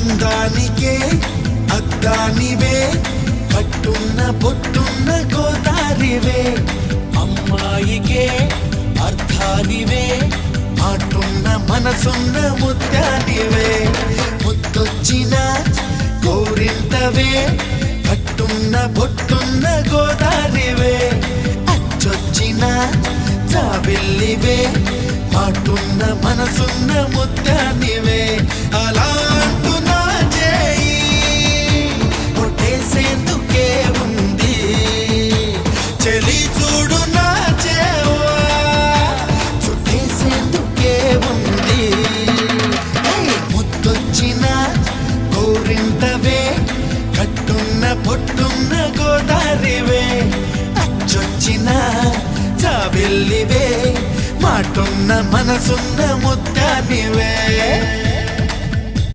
అందానికే అద్దానివే కట్టున్న బొట్టున్న గోదారివే అమ్మాయికే అర్థానివే మాటున్న మనసున్న ముత్యానివే ముద్దొచ్చిన గోరింటవే కట్టున్న బొట్టున్న గోదారివే అచ్చొచ్చిన జాబిల్లివే మాటున్న మనసున్న ముత్యానివే అలాంటు నా చేయి కొట్టేసేందుకే ఉంది చెలి చూడు నా చేవా చుట్టేసేందుకే ఉంది ముద్దొచ్చిన గోరింటవే కట్టున్న పొట్టున్న గోదారివే అచ్చొచ్చిన జాబిల్లివే మాటున్న మనసున్న ముత్యానివే